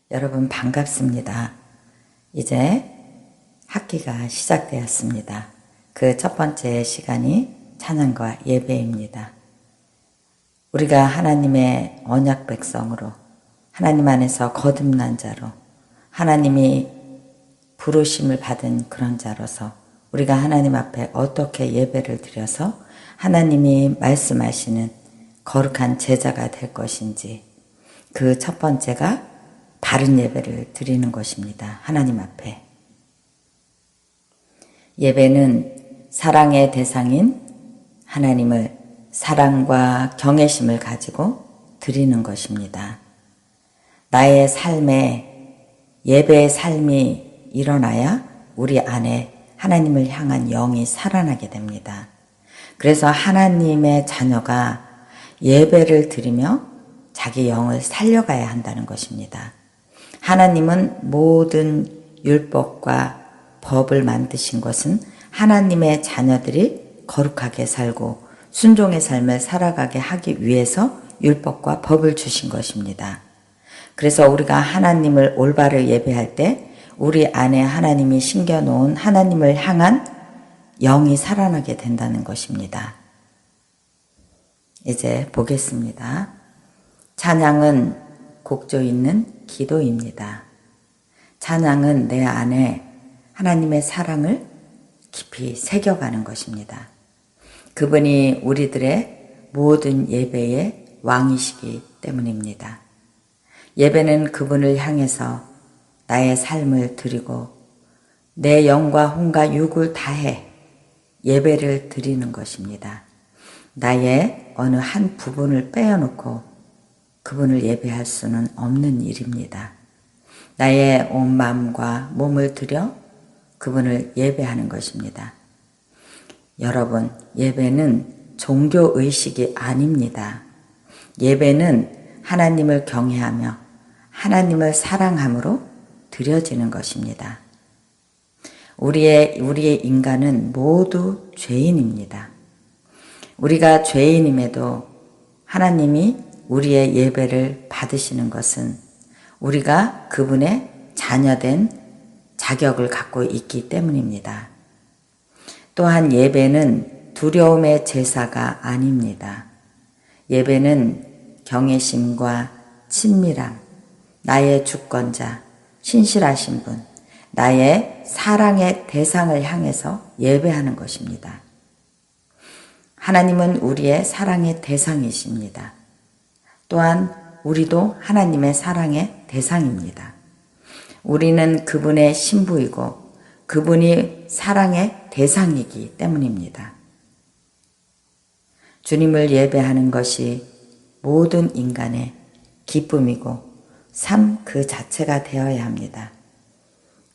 여러분 반갑습니다. 이제 학기가 시작되었습니다. 그 첫 번째 시간이 찬양과 예배입니다. 우리가 하나님의 언약 백성으로 하나님 안에서 거듭난 자로 하나님이 부르심을 받은 그런 자로서 우리가 하나님 앞에 어떻게 예배를 드려서 하나님이 말씀하시는 거룩한 제자가 될 것인지, 그 첫 번째가 바른 예배를 드리는 것입니다. 하나님 앞에. 예배는 사랑의 대상인 하나님을 사랑과 경외심을 가지고 드리는 것입니다. 나의 삶에 예배의 삶이 일어나야 우리 안에 하나님을 향한 영이 살아나게 됩니다. 그래서 하나님의 자녀가 예배를 드리며 자기 영을 살려가야 한다는 것입니다. 하나님은 모든 율법과 법을 만드신 것은 하나님의 자녀들이 거룩하게 살고 순종의 삶을 살아가게 하기 위해서 율법과 법을 주신 것입니다. 그래서 우리가 하나님을 올바르게 예배할 때 우리 안에 하나님이 심겨놓은 하나님을 향한 영이 살아나게 된다는 것입니다. 이제 보겠습니다. 찬양은 곡조 있는 기도입니다. 찬양은 내 안에 하나님의 사랑을 깊이 새겨가는 것입니다. 그분이 우리들의 모든 예배의 왕이시기 때문입니다. 예배는 그분을 향해서 나의 삶을 드리고 내 영과 혼과 육을 다해 예배를 드리는 것입니다. 나의 어느 한 부분을 빼어놓고 그분을 예배할 수는 없는 일입니다. 나의 온 마음과 몸을 들여 그분을 예배하는 것입니다. 여러분, 예배는 종교의식이 아닙니다. 예배는 하나님을 경외하며 하나님을 사랑함으로 드려지는 것입니다. 우리의 인간은 모두 죄인입니다. 우리가 죄인임에도 하나님이 우리의 예배를 받으시는 것은 우리가 그분의 자녀된 자격을 갖고 있기 때문입니다. 또한 예배는 두려움의 제사가 아닙니다. 예배는 경외심과 친밀함, 나의 주권자, 신실하신 분, 나의 사랑의 대상을 향해서 예배하는 것입니다. 하나님은 우리의 사랑의 대상이십니다. 또한 우리도 하나님의 사랑의 대상입니다. 우리는 그분의 신부이고 그분이 사랑의 대상이기 때문입니다. 주님을 예배하는 것이 모든 인간의 기쁨이고 삶 그 자체가 되어야 합니다.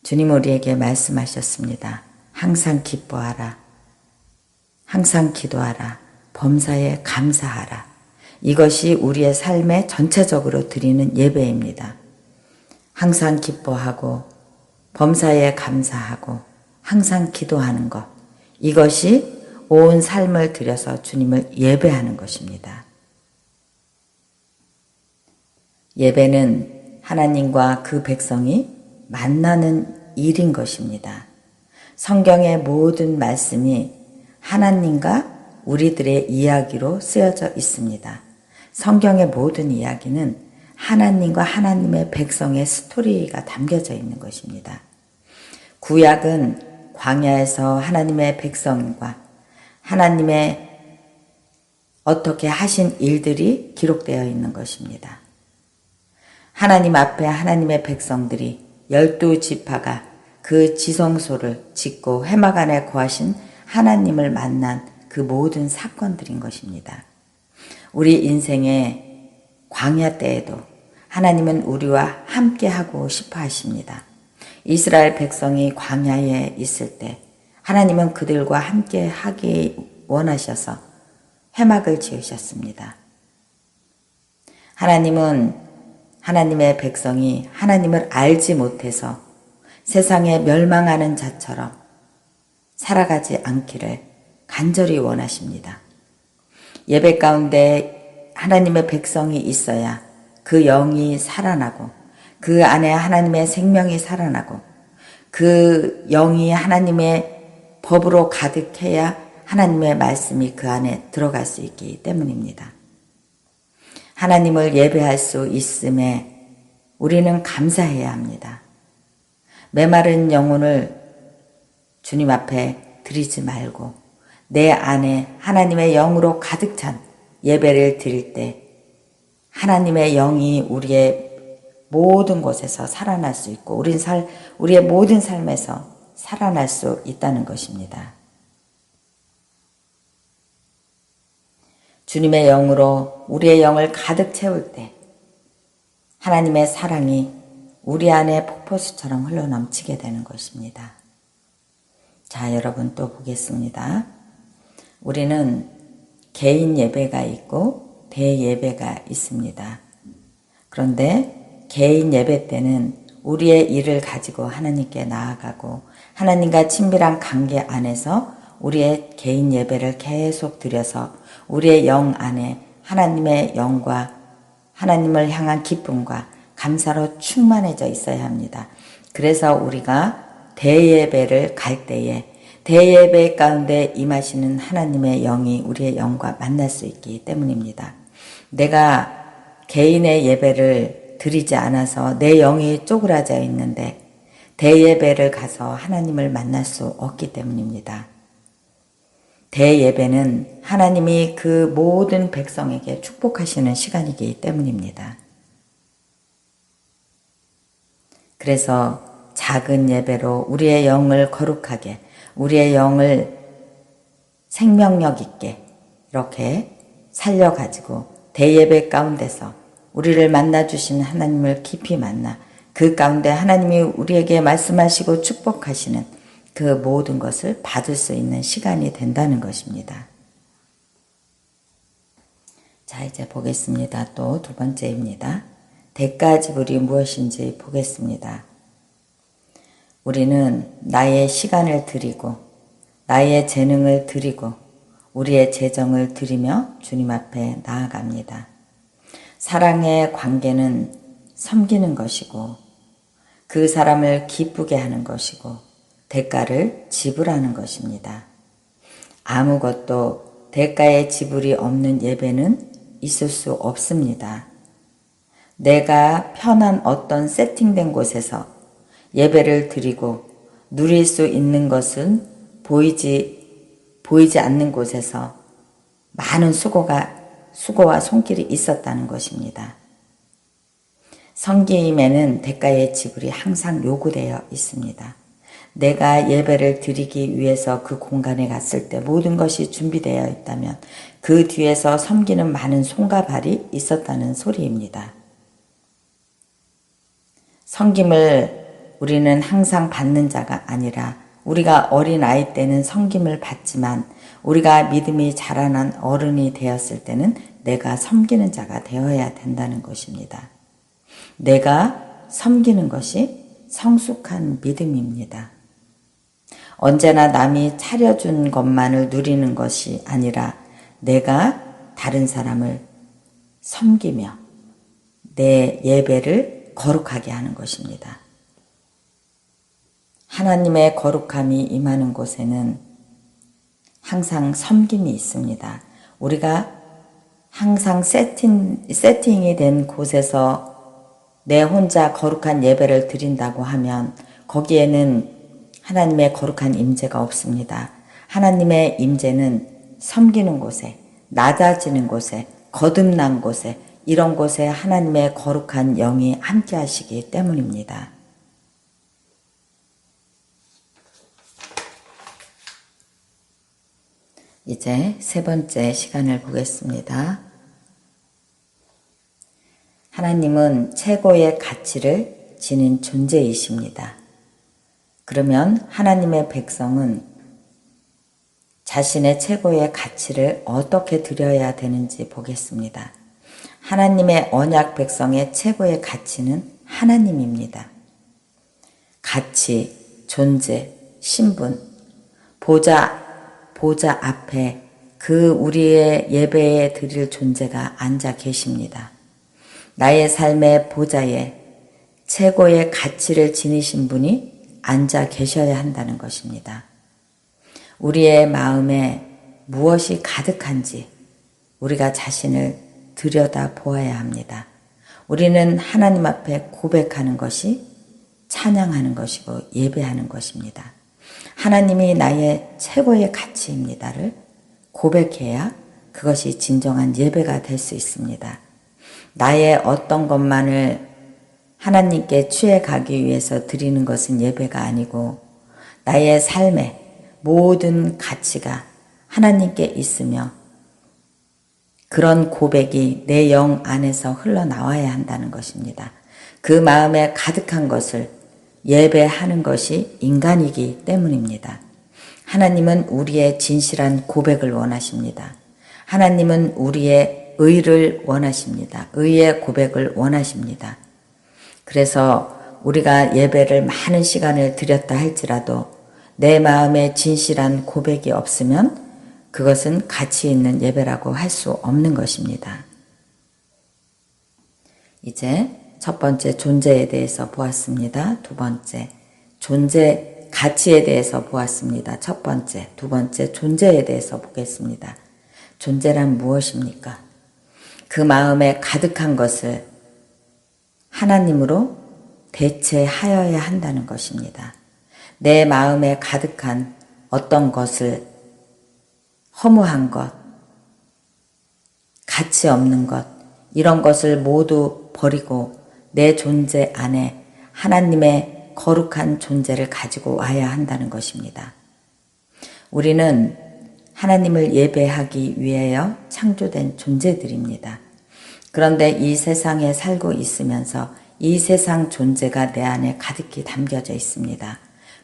주님 우리에게 말씀하셨습니다. 항상 기뻐하라. 항상 기도하라. 범사에 감사하라. 이것이 우리의 삶에 전체적으로 드리는 예배입니다. 항상 기뻐하고 범사에 감사하고 항상 기도하는 것, 이것이 온 삶을 들여서 주님을 예배하는 것입니다. 예배는 하나님과 그 백성이 만나는 일인 것입니다. 성경의 모든 말씀이 하나님과 우리들의 이야기로 쓰여져 있습니다. 성경의 모든 이야기는 하나님과 하나님의 백성의 스토리가 담겨져 있는 것입니다. 구약은 광야에서 하나님의 백성과 하나님의 어떻게 하신 일들이 기록되어 있는 것입니다. 하나님 앞에 하나님의 백성들이 12지파가 그 지성소를 짓고 회막 안에 거하신 하나님을 만난 그 모든 사건들인 것입니다. 우리 인생의 광야 때에도 하나님은 우리와 함께 하고 싶어 하십니다. 이스라엘 백성이 광야에 있을 때 하나님은 그들과 함께 하기 원하셔서 회막을 지으셨습니다. 하나님은 하나님의 백성이 하나님을 알지 못해서 세상에 멸망하는 자처럼 살아가지 않기를 간절히 원하십니다. 예배 가운데 하나님의 백성이 있어야 그 영이 살아나고 그 안에 하나님의 생명이 살아나고 그 영이 하나님의 법으로 가득해야 하나님의 말씀이 그 안에 들어갈 수 있기 때문입니다. 하나님을 예배할 수 있음에 우리는 감사해야 합니다. 메마른 영혼을 주님 앞에 드리지 말고 내 안에 하나님의 영으로 가득 찬 예배를 드릴 때 하나님의 영이 우리의 모든 곳에서 살아날 수 있고 우리의 모든 삶에서 살아날 수 있다는 것입니다. 주님의 영으로 우리의 영을 가득 채울 때 하나님의 사랑이 우리 안에 폭포수처럼 흘러넘치게 되는 것입니다. 자, 여러분 또 보겠습니다. 우리는 개인 예배가 있고 대예배가 있습니다. 그런데 개인 예배 때는 우리의 일을 가지고 하나님께 나아가고 하나님과 친밀한 관계 안에서 우리의 개인 예배를 계속 드려서 우리의 영 안에 하나님의 영과 하나님을 향한 기쁨과 감사로 충만해져 있어야 합니다. 그래서 우리가 대예배를 갈 때에 대예배 가운데 임하시는 하나님의 영이 우리의 영과 만날 수 있기 때문입니다. 내가 개인의 예배를 드리지 않아서 내 영이 쪼그라져 있는데 대예배를 가서 하나님을 만날 수 없기 때문입니다. 대예배는 하나님이 그 모든 백성에게 축복하시는 시간이기 때문입니다. 그래서 작은 예배로 우리의 영을 거룩하게, 우리의 영을 생명력 있게 이렇게 살려가지고 대예배 가운데서 우리를 만나주신 하나님을 깊이 만나 그 가운데 하나님이 우리에게 말씀하시고 축복하시는 그 모든 것을 받을 수 있는 시간이 된다는 것입니다. 자, 이제 보겠습니다. 또 두 번째입니다. 대가 지불이 무엇인지 보겠습니다. 우리는 나의 시간을 드리고 나의 재능을 드리고 우리의 재정을 드리며 주님 앞에 나아갑니다. 사랑의 관계는 섬기는 것이고 그 사람을 기쁘게 하는 것이고 대가를 지불하는 것입니다. 아무것도 대가의 지불이 없는 예배는 있을 수 없습니다. 내가 편한 어떤 세팅된 곳에서 예배를 드리고 누릴 수 있는 것은 보이지 않는 곳에서 많은 수고와 손길이 있었다는 것입니다. 섬김에는 대가의 지불이 항상 요구되어 있습니다. 내가 예배를 드리기 위해서 그 공간에 갔을 때 모든 것이 준비되어 있다면 그 뒤에서 섬기는 많은 손과 발이 있었다는 소리입니다. 섬김을 우리는 항상 받는 자가 아니라 우리가 어린 아이 때는 섬김을 받지만 우리가 믿음이 자라난 어른이 되었을 때는 내가 섬기는 자가 되어야 된다는 것입니다. 내가 섬기는 것이 성숙한 믿음입니다. 언제나 남이 차려준 것만을 누리는 것이 아니라 내가 다른 사람을 섬기며 내 예배를 거룩하게 하는 것입니다. 하나님의 거룩함이 임하는 곳에는 항상 섬김이 있습니다. 우리가 항상 세팅이 된 곳에서 내 혼자 거룩한 예배를 드린다고 하면 거기에는 하나님의 거룩한 임재가 없습니다. 하나님의 임재는 섬기는 곳에, 낮아지는 곳에, 거듭난 곳에, 이런 곳에 하나님의 거룩한 영이 함께 하시기 때문입니다. 이제 세 번째 시간을 보겠습니다. 하나님은 최고의 가치를 지닌 존재이십니다. 그러면 하나님의 백성은 자신의 최고의 가치를 어떻게 드려야 되는지 보겠습니다. 하나님의 언약 백성의 최고의 가치는 하나님입니다. 가치, 존재, 신분, 보좌 앞에 그 우리의 예배에 드릴 존재가 앉아 계십니다. 나의 삶의 보좌에 최고의 가치를 지니신 분이 앉아 계셔야 한다는 것입니다. 우리의 마음에 무엇이 가득한지 우리가 자신을 들여다 보아야 합니다. 우리는 하나님 앞에 고백하는 것이 찬양하는 것이고 예배하는 것입니다. 하나님이 나의 최고의 가치입니다를 고백해야 그것이 진정한 예배가 될 수 있습니다. 나의 어떤 것만을 하나님께 취해가기 위해서 드리는 것은 예배가 아니고 나의 삶의 모든 가치가 하나님께 있으며 그런 고백이 내 영 안에서 흘러나와야 한다는 것입니다. 그 마음에 가득한 것을 예배하는 것이 인간이기 때문입니다. 하나님은 우리의 진실한 고백을 원하십니다. 하나님은 우리의 의를 원하십니다. 의의 고백을 원하십니다. 그래서 우리가 예배를 많은 시간을 드렸다 할지라도 내 마음에 진실한 고백이 없으면 그것은 가치 있는 예배라고 할 수 없는 것입니다. 이제 첫 번째 존재에 대해서 보았습니다. 두 번째 존재 가치에 대해서 보았습니다. 첫 번째, 두 번째 존재에 대해서 보겠습니다. 존재란 무엇입니까? 그 마음에 가득한 것을 하나님으로 대체하여야 한다는 것입니다. 내 마음에 가득한 어떤 것을 허무한 것, 가치 없는 것, 이런 것을 모두 버리고 내 존재 안에 하나님의 거룩한 존재를 가지고 와야 한다는 것입니다. 우리는 하나님을 예배하기 위하여 창조된 존재들입니다. 그런데 이 세상에 살고 있으면서 이 세상 존재가 내 안에 가득히 담겨져 있습니다.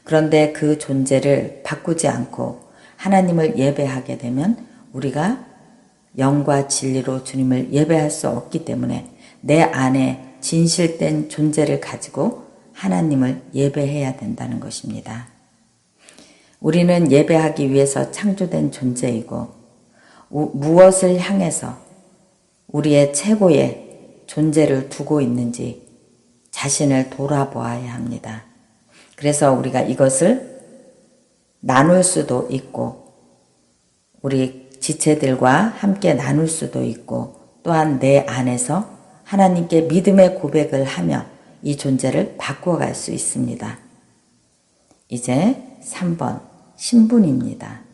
그런데 그 존재를 바꾸지 않고 하나님을 예배하게 되면 우리가 영과 진리로 주님을 예배할 수 없기 때문에 내 안에 진실된 존재를 가지고 하나님을 예배해야 된다는 것입니다. 우리는 예배하기 위해서 창조된 존재이고 무엇을 향해서 우리의 최고의 존재를 두고 있는지 자신을 돌아보아야 합니다. 그래서 우리가 이것을 나눌 수도 있고 우리 지체들과 함께 나눌 수도 있고 또한 내 안에서 하나님께 믿음의 고백을 하며 이 존재를 바꿔갈 수 있습니다. 이제 3번 신분입니다.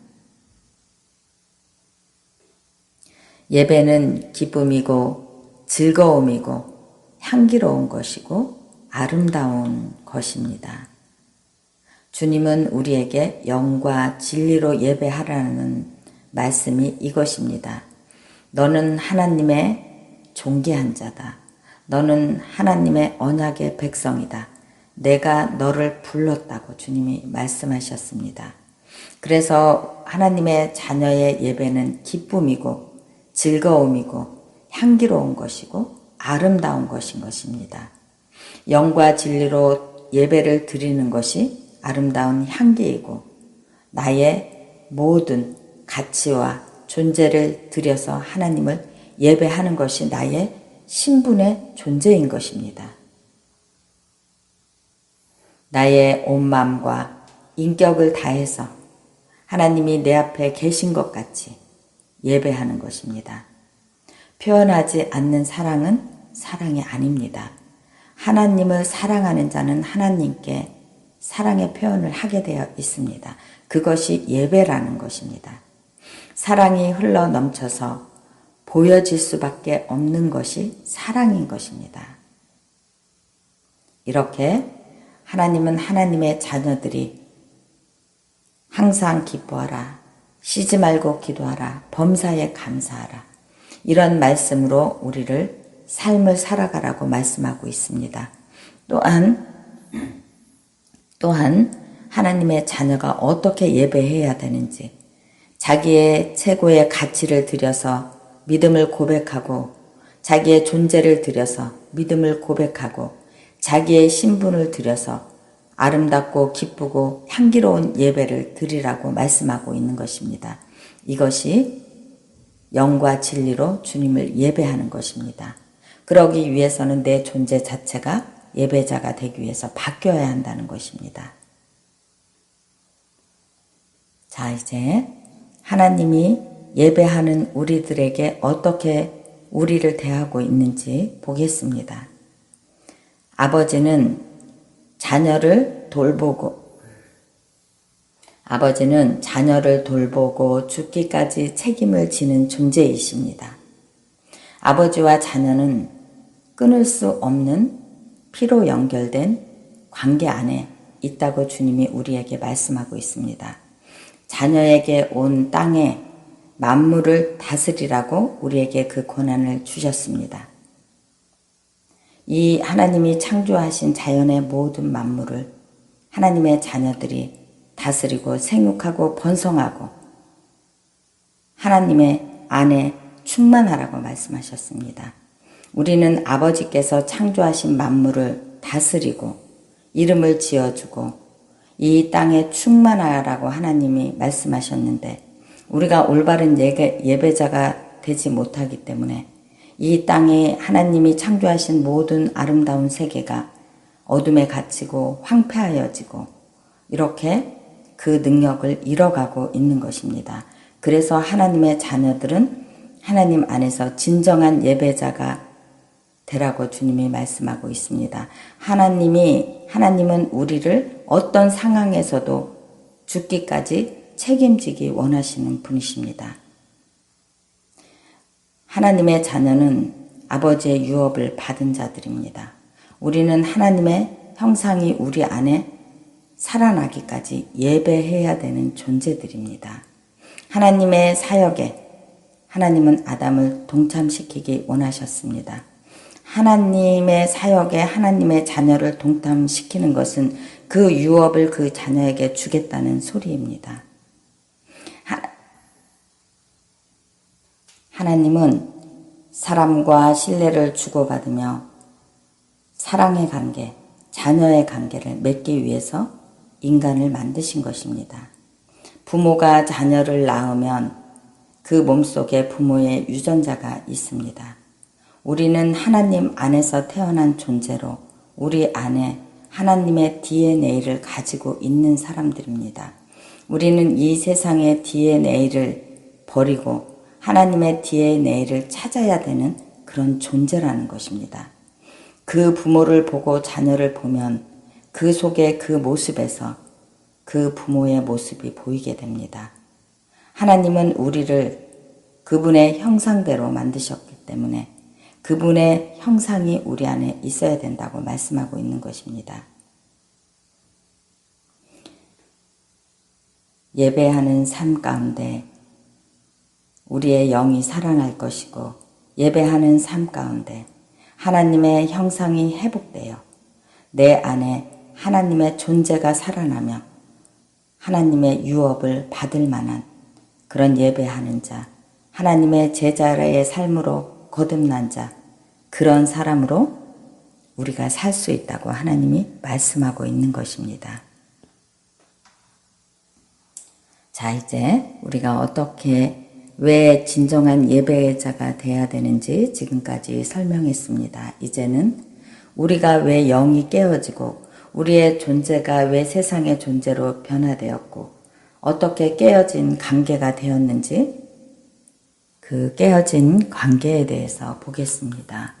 예배는 기쁨이고 즐거움이고 향기로운 것이고 아름다운 것입니다. 주님은 우리에게 영과 진리로 예배하라는 말씀이 이것입니다. 너는 하나님의 존귀한 자다. 너는 하나님의 언약의 백성이다. 내가 너를 불렀다고 주님이 말씀하셨습니다. 그래서 하나님의 자녀의 예배는 기쁨이고 즐거움이고 향기로운 것이고 아름다운 것인 것입니다. 영과 진리로 예배를 드리는 것이 아름다운 향기이고 나의 모든 가치와 존재를 들여서 하나님을 예배하는 것이 나의 신분의 존재인 것입니다. 나의 온 마음과 인격을 다해서 하나님이 내 앞에 계신 것 같이 예배하는 것입니다. 표현하지 않는 사랑은 사랑이 아닙니다. 하나님을 사랑하는 자는 하나님께 사랑의 표현을 하게 되어 있습니다. 그것이 예배라는 것입니다. 사랑이 흘러 넘쳐서 보여질 수밖에 없는 것이 사랑인 것입니다. 이렇게 하나님은 하나님의 자녀들이 항상 기뻐하라, 쉬지 말고 기도하라, 범사에 감사하라, 이런 말씀으로 우리를 삶을 살아가라고 말씀하고 있습니다. 또한 하나님의 자녀가 어떻게 예배해야 되는지, 자기의 최고의 가치를 들여서 믿음을 고백하고 자기의 존재를 들여서 믿음을 고백하고 자기의 신분을 들여서 아름답고 기쁘고 향기로운 예배를 드리라고 말씀하고 있는 것입니다. 이것이 영과 진리로 주님을 예배하는 것입니다. 그러기 위해서는 내 존재 자체가 예배자가 되기 위해서 바뀌어야 한다는 것입니다. 자, 이제 하나님이 예배하는 우리들에게 어떻게 우리를 대하고 있는지 보겠습니다. 아버지는 자녀를 돌보고 죽기까지 책임을 지는 존재이십니다. 아버지와 자녀는 끊을 수 없는 피로 연결된 관계 안에 있다고 주님이 우리에게 말씀하고 있습니다. 자녀에게 온 땅에 만물을 다스리라고 우리에게 그 권한을 주셨습니다. 이 하나님이 창조하신 자연의 모든 만물을 하나님의 자녀들이 다스리고 생육하고 번성하고 하나님의 안에 충만하라고 말씀하셨습니다. 우리는 아버지께서 창조하신 만물을 다스리고 이름을 지어주고 이 땅에 충만하라고 하나님이 말씀하셨는데 우리가 올바른 예배자가 되지 못하기 때문에 이 땅에 하나님이 창조하신 모든 아름다운 세계가 어둠에 갇히고 황폐하여지고 이렇게 그 능력을 잃어가고 있는 것입니다. 그래서 하나님의 자녀들은 하나님 안에서 진정한 예배자가 되라고 주님이 말씀하고 있습니다. 하나님은 우리를 어떤 상황에서도 죽기까지 책임지기 원하시는 분이십니다. 하나님의 자녀는 아버지의 유업을 받은 자들입니다. 우리는 하나님의 형상이 우리 안에 살아나기까지 예배해야 되는 존재들입니다. 하나님의 사역에 하나님은 아담을 동참시키기 원하셨습니다. 하나님의 사역에 하나님의 자녀를 동참시키는 것은 그 유업을 그 자녀에게 주겠다는 소리입니다. 하나님은 사람과 신뢰를 주고받으며 사랑의 관계, 자녀의 관계를 맺기 위해서 인간을 만드신 것입니다. 부모가 자녀를 낳으면 그 몸속에 부모의 유전자가 있습니다. 우리는 하나님 안에서 태어난 존재로 우리 안에 하나님의 DNA를 가지고 있는 사람들입니다. 우리는 이 세상의 DNA를 버리고 하나님의 DNA를 찾아야 되는 그런 존재라는 것입니다. 그 부모를 보고 자녀를 보면 그 속에 그 모습에서 그 부모의 모습이 보이게 됩니다. 하나님은 우리를 그분의 형상대로 만드셨기 때문에 그분의 형상이 우리 안에 있어야 된다고 말씀하고 있는 것입니다. 예배하는 삶 가운데 우리의 영이 살아날 것이고 예배하는 삶 가운데 하나님의 형상이 회복되어 내 안에 하나님의 존재가 살아나며 하나님의 유업을 받을 만한 그런 예배하는 자, 하나님의 제자의 삶으로 거듭난 자, 그런 사람으로 우리가 살 수 있다고 하나님이 말씀하고 있는 것입니다. 자, 이제 우리가 왜 진정한 예배자가 돼야 되는지 지금까지 설명했습니다. 이제는 우리가 왜 영이 깨어지고 우리의 존재가 왜 세상의 존재로 변화되었고 어떻게 깨어진 관계가 되었는지 그 깨어진 관계에 대해서 보겠습니다.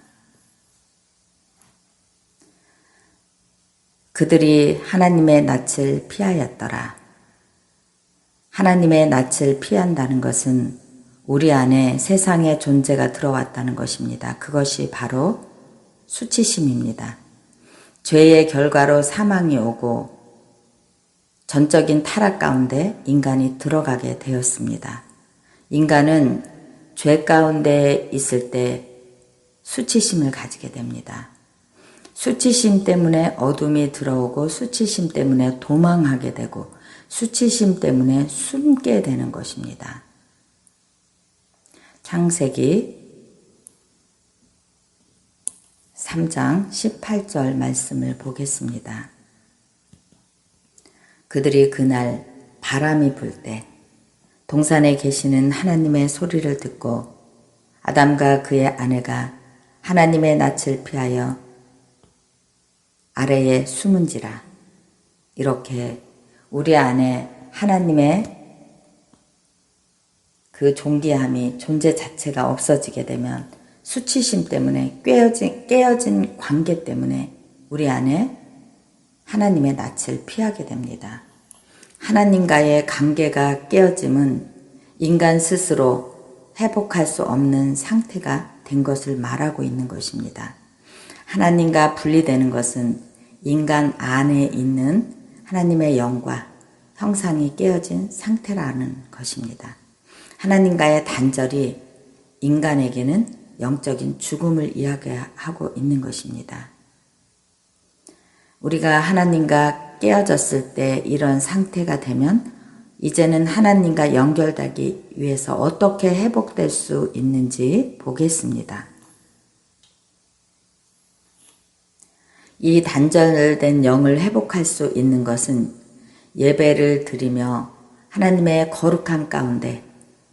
그들이 하나님의 낯을 피하였더라. 하나님의 낯을 피한다는 것은 우리 안에 세상의 존재가 들어왔다는 것입니다. 그것이 바로 수치심입니다. 죄의 결과로 사망이 오고 전적인 타락 가운데 인간이 들어가게 되었습니다. 인간은 죄 가운데 있을 때 수치심을 가지게 됩니다. 수치심 때문에 어둠이 들어오고 수치심 때문에 도망하게 되고 수치심 때문에 숨게 되는 것입니다. 창세기 3장 18절 말씀을 보겠습니다. 그들이 그날 바람이 불 때 동산에 계시는 하나님의 소리를 듣고 아담과 그의 아내가 하나님의 낯을 피하여 아래에 숨은지라. 이렇게 우리 안에 하나님의 그 존귀함이 존재 자체가 없어지게 되면 수치심 때문에 깨어진 관계 때문에 우리 안에 하나님의 낯을 피하게 됩니다. 하나님과의 관계가 깨어짐은 인간 스스로 회복할 수 없는 상태가 된 것을 말하고 있는 것입니다. 하나님과 분리되는 것은 인간 안에 있는 하나님의 영과 형상이 깨어진 상태라는 것입니다. 하나님과의 단절이 인간에게는 영적인 죽음을 이야기하고 있는 것입니다. 우리가 하나님과 깨어졌을 때 이런 상태가 되면 이제는 하나님과 연결되기 위해서 어떻게 회복될 수 있는지 보겠습니다. 이 단절된 영을 회복할 수 있는 것은 예배를 드리며 하나님의 거룩함 가운데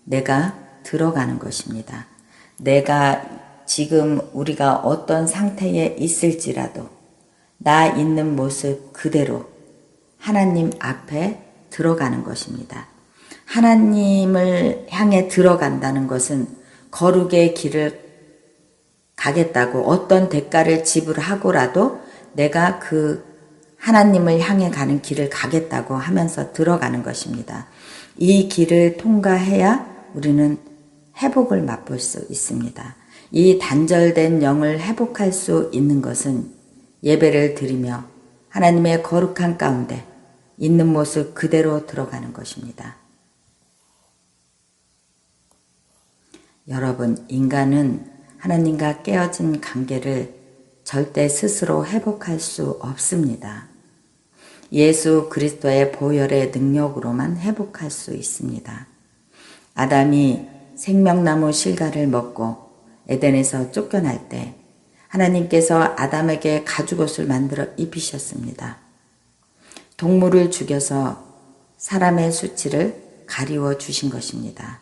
내가 들어가는 것입니다. 내가 지금 우리가 어떤 상태에 있을지라도 나 있는 모습 그대로 하나님 앞에 들어가는 것입니다. 하나님을 향해 들어간다는 것은 거룩의 길을 가겠다고 어떤 대가를 지불하고라도 내가 그 하나님을 향해 가는 길을 가겠다고 하면서 들어가는 것입니다. 이 길을 통과해야 우리는 회복을 맛볼 수 있습니다. 이 단절된 영을 회복할 수 있는 것은 예배를 드리며 하나님의 거룩한 가운데 있는 모습 그대로 들어가는 것입니다. 여러분, 인간은 하나님과 깨어진 관계를 절대 스스로 회복할 수 없습니다. 예수 그리스도의 보혈의 능력으로만 회복할 수 있습니다. 아담이 생명나무 실과를 먹고 에덴에서 쫓겨날 때 하나님께서 아담에게 가죽옷을 만들어 입히셨습니다. 동물을 죽여서 사람의 수치를 가리워 주신 것입니다.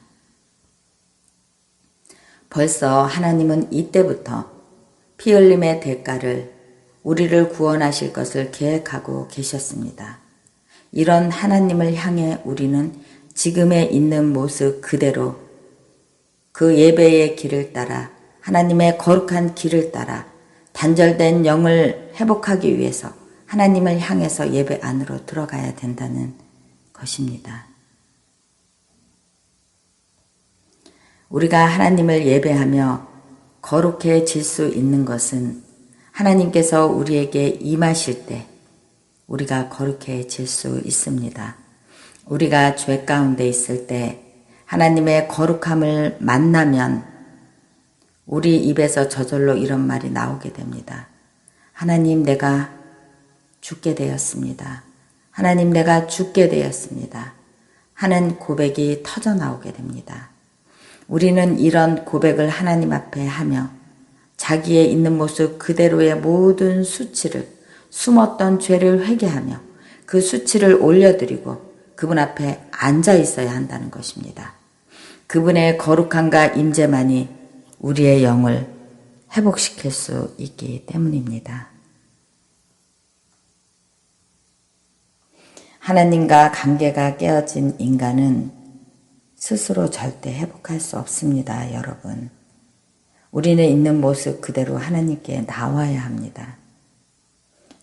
벌써 하나님은 이때부터 피 흘림의 대가를 우리를 구원하실 것을 계획하고 계셨습니다. 이런 하나님을 향해 우리는 지금에 있는 모습 그대로 그 예배의 길을 따라 하나님의 거룩한 길을 따라 단절된 영을 회복하기 위해서 하나님을 향해서 예배 안으로 들어가야 된다는 것입니다. 우리가 하나님을 예배하며 거룩해질 수 있는 것은 하나님께서 우리에게 임하실 때 우리가 거룩해질 수 있습니다. 우리가 죄 가운데 있을 때 하나님의 거룩함을 만나면 우리 입에서 저절로 이런 말이 나오게 됩니다. 하나님, 내가 죽게 되었습니다. 하나님, 내가 죽게 되었습니다. 하는 고백이 터져 나오게 됩니다. 우리는 이런 고백을 하나님 앞에 하며 자기의 있는 모습 그대로의 모든 수치를, 숨었던 죄를 회개하며 그 수치를 올려드리고 그분 앞에 앉아 있어야 한다는 것입니다. 그분의 거룩함과 임재만이 우리의 영을 회복시킬 수 있기 때문입니다. 하나님과 관계가 깨어진 인간은 스스로 절대 회복할 수 없습니다, 여러분. 우리는 있는 모습 그대로 하나님께 나와야 합니다.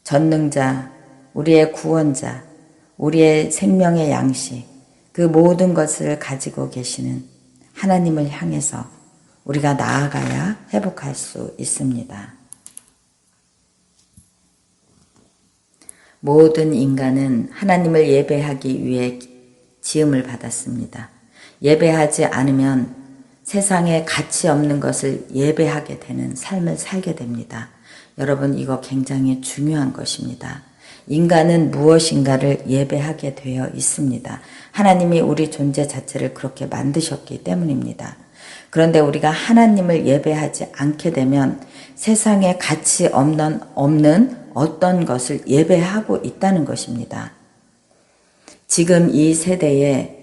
전능자, 우리의 구원자, 우리의 생명의 양식, 그 모든 것을 가지고 계시는 하나님을 향해서 우리가 나아가야 회복할 수 있습니다. 모든 인간은 하나님을 예배하기 위해 지음을 받았습니다. 예배하지 않으면 세상에 가치 없는 것을 예배하게 되는 삶을 살게 됩니다. 여러분, 이거 굉장히 중요한 것입니다. 인간은 무엇인가를 예배하게 되어 있습니다. 하나님이 우리 존재 자체를 그렇게 만드셨기 때문입니다. 그런데 우리가 하나님을 예배하지 않게 되면 세상에 가치 없는 어떤 것을 예배하고 있다는 것입니다. 지금 이 세대에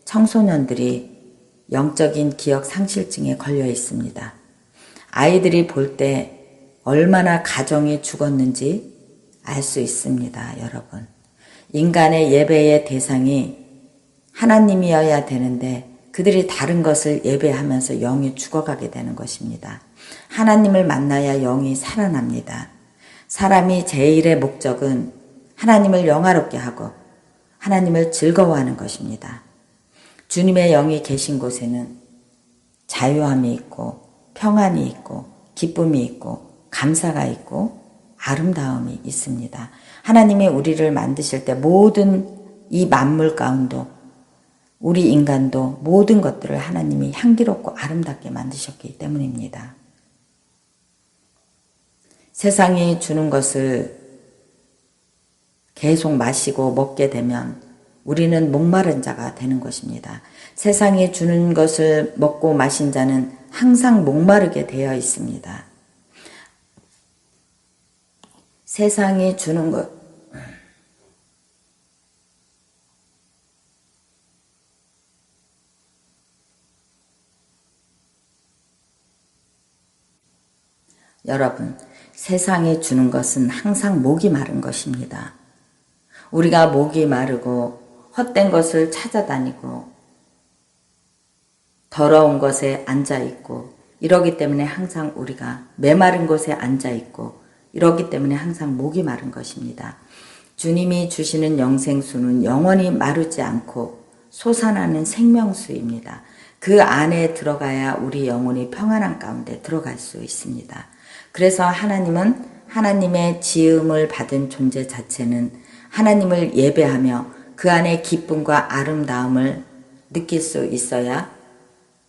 청소년들이 영적인 기억 상실증에 걸려 있습니다. 아이들이 볼 때 얼마나 가정이 죽었는지 알 수 있습니다, 여러분. 인간의 예배의 대상이 하나님이어야 되는데 그들이 다른 것을 예배하면서 영이 죽어가게 되는 것입니다. 하나님을 만나야 영이 살아납니다. 사람이 제일의 목적은 하나님을 영화롭게 하고 하나님을 즐거워하는 것입니다. 주님의 영이 계신 곳에는 자유함이 있고 평안이 있고 기쁨이 있고 감사가 있고 아름다움이 있습니다. 하나님이 우리를 만드실 때 모든 이 만물 가운데 우리 인간도 모든 것들을 하나님이 향기롭고 아름답게 만드셨기 때문입니다. 세상이 주는 것을 계속 마시고 먹게 되면 우리는 목마른 자가 되는 것입니다. 세상이 주는 것을 먹고 마신 자는 항상 목마르게 되어 있습니다. 세상이 주는 것, 여러분, 세상이 주는 것은 항상 목이 마른 것입니다. 우리가 목이 마르고 헛된 것을 찾아다니고 더러운 것에 앉아있고 이러기 때문에 항상 우리가 메마른 곳에 앉아있고 이러기 때문에 항상 목이 마른 것입니다. 주님이 주시는 영생수는 영원히 마르지 않고 솟아나는 생명수입니다. 그 안에 들어가야 우리 영혼이 평안한 가운데 들어갈 수 있습니다. 그래서 하나님은 하나님의 지음을 받은 존재 자체는 하나님을 예배하며 그 안에 기쁨과 아름다움을 느낄 수 있어야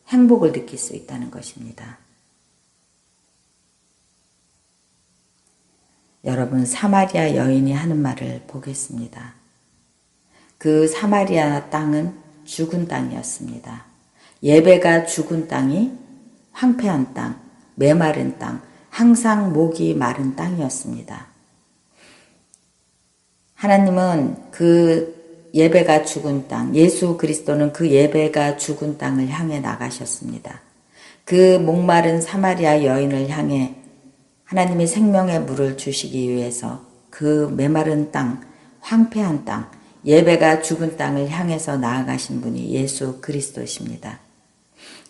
행복을 느낄 수 있다는 것입니다. 여러분, 사마리아 여인이 하는 말을 보겠습니다. 그 사마리아 땅은 죽은 땅이었습니다. 예배가 죽은 땅이 황폐한 땅, 메마른 땅, 항상 목이 마른 땅이었습니다. 하나님은 그 예배가 죽은 땅, 예수 그리스도는 그 예배가 죽은 땅을 향해 나가셨습니다. 그 목마른 사마리아 여인을 향해 하나님이 생명의 물을 주시기 위해서 그 메마른 땅, 황폐한 땅, 예배가 죽은 땅을 향해서 나아가신 분이 예수 그리스도십니다.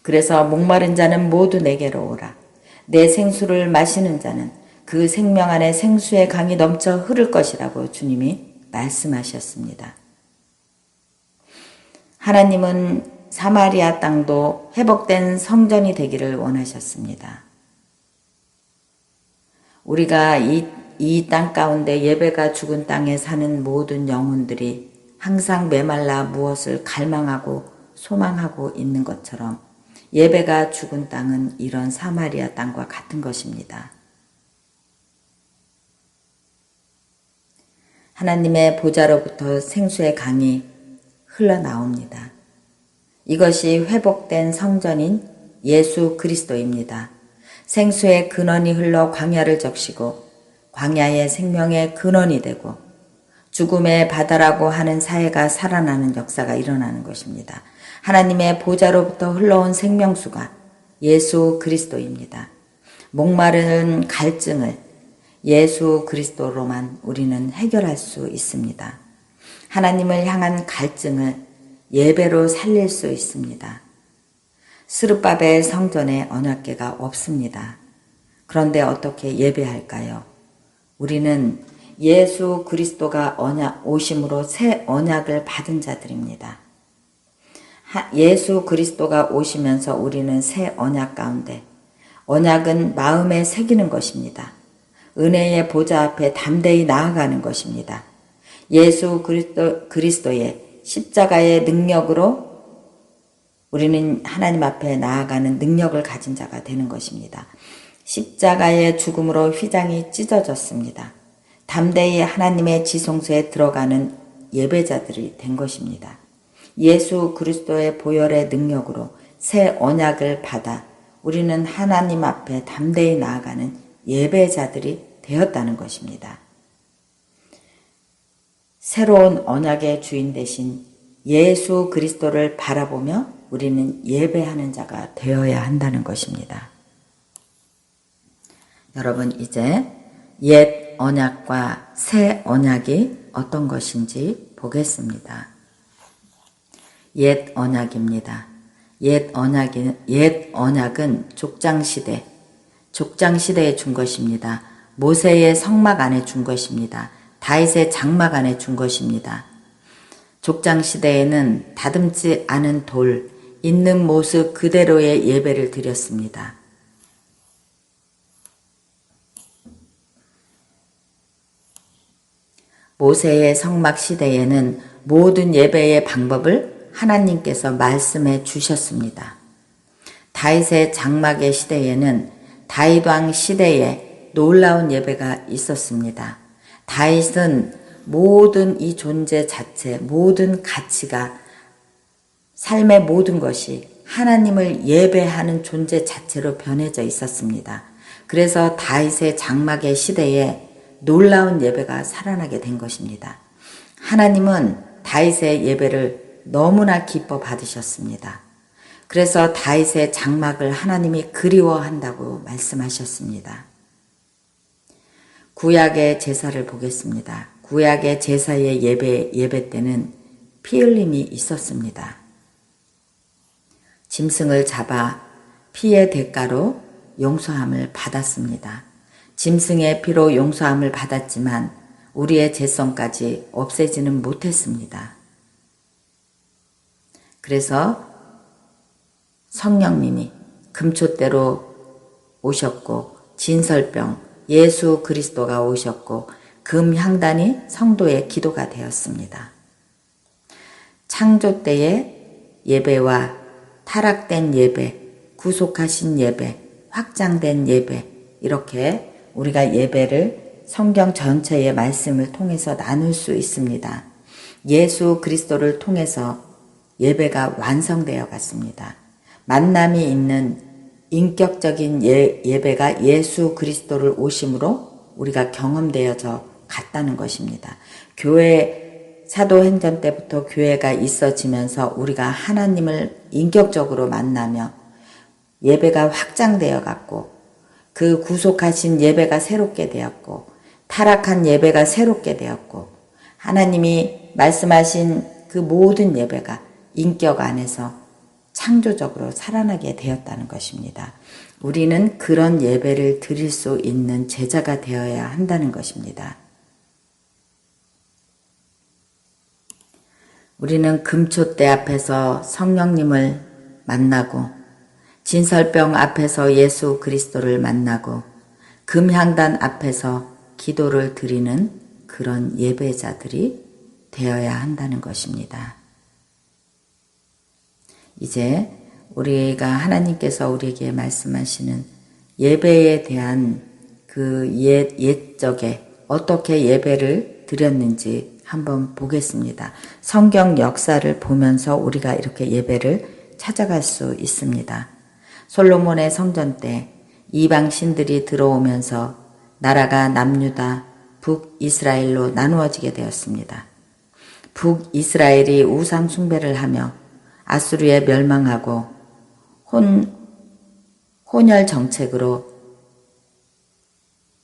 그래서 목마른 자는 모두 내게로 오라. 내 생수를 마시는 자는 그 생명 안에 생수의 강이 넘쳐 흐를 것이라고 주님이 말씀하셨습니다. 하나님은 사마리아 땅도 회복된 성전이 되기를 원하셨습니다. 우리가 이 땅 가운데 예배가 죽은 땅에 사는 모든 영혼들이 항상 메말라 무엇을 갈망하고 소망하고 있는 것처럼 예배가 죽은 땅은 이런 사마리아 땅과 같은 것입니다. 하나님의 보좌로부터 생수의 강이 흘러나옵니다. 이것이 회복된 성전인 예수 그리스도입니다. 생수의 근원이 흘러 광야를 적시고 광야의 생명의 근원이 되고 죽음의 바다라고 하는 사회가 살아나는 역사가 일어나는 것입니다. 하나님의 보좌로부터 흘러온 생명수가 예수 그리스도입니다. 목마른 갈증을 예수 그리스도로만 우리는 해결할 수 있습니다. 하나님을 향한 갈증을 예배로 살릴 수 있습니다. 스룹바벨 성전에 언약궤가 없습니다. 그런데 어떻게 예배할까요? 우리는 예수 그리스도가 오심으로 새 언약을 받은 자들입니다. 예수 그리스도가 오시면서 우리는 새 언약 가운데, 언약은 마음에 새기는 것입니다. 은혜의 보좌 앞에 담대히 나아가는 것입니다. 예수 그리스도의 십자가의 능력으로 우리는 하나님 앞에 나아가는 능력을 가진 자가 되는 것입니다. 십자가의 죽음으로 휘장이 찢어졌습니다. 담대히 하나님의 지성소에 들어가는 예배자들이 된 것입니다. 예수 그리스도의 보혈의 능력으로 새 언약을 받아 우리는 하나님 앞에 담대히 나아가는 예배자들이 되었다는 것입니다. 새로운 언약의 주인 되신 예수 그리스도를 바라보며 우리는 예배하는 자가 되어야 한다는 것입니다. 여러분, 이제 옛 언약과 새 언약이 어떤 것인지 보겠습니다. 옛 언약입니다. 옛 언약은 족장시대에 준 것입니다. 모세의 성막 안에 준 것입니다. 다윗의 장막 안에 준 것입니다. 족장시대에는 다듬지 않은 돌, 있는 모습 그대로의 예배를 드렸습니다. 모세의 성막 시대에는 모든 예배의 방법을 하나님께서 말씀해 주셨습니다. 다윗의 장막의 시대에는 다윗 왕 시대에 놀라운 예배가 있었습니다. 다윗은 모든 이 존재 자체, 모든 가치가, 삶의 모든 것이 하나님을 예배하는 존재 자체로 변해져 있었습니다. 그래서 다윗의 장막의 시대에 놀라운 예배가 살아나게 된 것입니다. 하나님은 다윗의 예배를 너무나 기뻐 받으셨습니다. 그래서 다윗의 장막을 하나님이 그리워한다고 말씀하셨습니다. 구약의 제사를 보겠습니다. 구약의 제사의 예배 때는 피 흘림이 있었습니다. 짐승을 잡아 피의 대가로 용서함을 받았습니다. 짐승의 피로 용서함을 받았지만 우리의 죄성까지 없애지는 못했습니다. 그래서 성령님이 금초대로 오셨고 진설병 예수 그리스도가 오셨고 금향단이 성도의 기도가 되었습니다. 창조 때의 예배와 타락된 예배, 구속하신 예배, 확장된 예배, 이렇게 우리가 예배를 성경 전체의 말씀을 통해서 나눌 수 있습니다. 예수 그리스도를 통해서 예배가 완성되어 갔습니다. 만남이 있는 인격적인 예배가 예수 그리스도를 오심으로 우리가 경험되어져 갔다는 것입니다. 교회 사도행전 때부터 교회가 있어지면서 우리가 하나님을 인격적으로 만나며 예배가 확장되어 갔고 그 구속하신 예배가 새롭게 되었고 타락한 예배가 새롭게 되었고 하나님이 말씀하신 그 모든 예배가 인격 안에서 창조적으로 살아나게 되었다는 것입니다. 우리는 그런 예배를 드릴 수 있는 제자가 되어야 한다는 것입니다. 우리는 금초대 앞에서 성령님을 만나고 진설병 앞에서 예수 그리스도를 만나고 금향단 앞에서 기도를 드리는 그런 예배자들이 되어야 한다는 것입니다. 이제 우리가 하나님께서 우리에게 말씀하시는 예배에 대한 그 옛적에 어떻게 예배를 드렸는지 한번 보겠습니다. 성경 역사를 보면서 우리가 이렇게 예배를 찾아갈 수 있습니다. 솔로몬의 성전 때 이방 신들이 들어오면서 나라가 남유다, 북이스라엘로 나누어지게 되었습니다. 북이스라엘이 우상 숭배를 하며 아수르에 멸망하고 혼혈 정책으로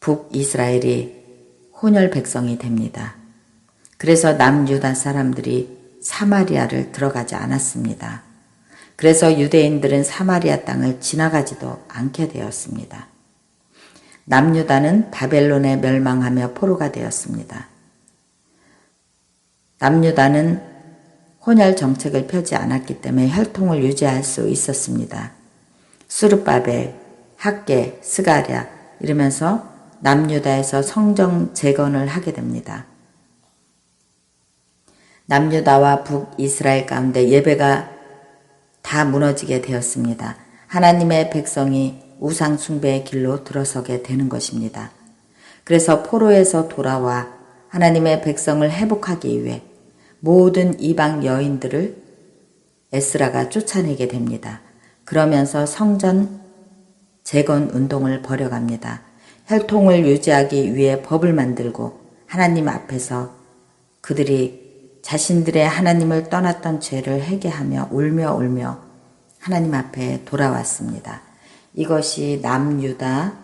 북이스라엘이 혼혈 백성이 됩니다. 그래서 남유다 사람들이 사마리아를 들어가지 않았습니다. 그래서 유대인들은 사마리아 땅을 지나가지도 않게 되었습니다. 남유다는 바벨론에 멸망하며 포로가 되었습니다. 남유다는 혼혈 정책을 펴지 않았기 때문에 혈통을 유지할 수 있었습니다. 수르바벨, 학계, 스가랴 이러면서 남유다에서 성정 재건을 하게 됩니다. 남유다와 북이스라엘 가운데 예배가 다 무너지게 되었습니다. 하나님의 백성이 우상 숭배의 길로 들어서게 되는 것입니다. 그래서 포로에서 돌아와 하나님의 백성을 회복하기 위해 모든 이방 여인들을 에스라가 쫓아내게 됩니다. 그러면서 성전 재건 운동을 벌여갑니다. 혈통을 유지하기 위해 법을 만들고 하나님 앞에서 그들이 자신들의 하나님을 떠났던 죄를 회개하며 울며 하나님 앞에 돌아왔습니다. 이것이 남유다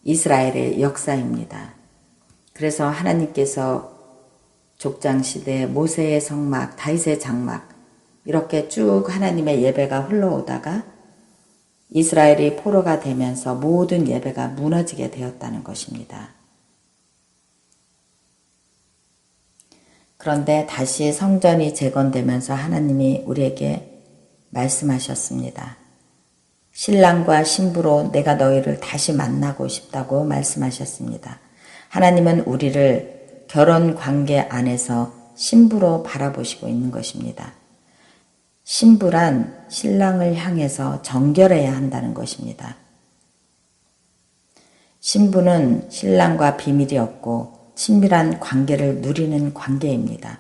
이스라엘의 역사입니다. 그래서 하나님께서 족장시대 모세의 성막, 다윗의 장막 이렇게 쭉 하나님의 예배가 흘러오다가 이스라엘이 포로가 되면서 모든 예배가 무너지게 되었다는 것입니다. 그런데 다시 성전이 재건되면서 하나님이 우리에게 말씀하셨습니다. 신랑과 신부로 내가 너희를 다시 만나고 싶다고 말씀하셨습니다. 하나님은 우리를 결혼 관계 안에서 신부로 바라보시고 있는 것입니다. 신부란 신랑을 향해서 정결해야 한다는 것입니다. 신부는 신랑과 비밀이 없고 친밀한 관계를 누리는 관계입니다.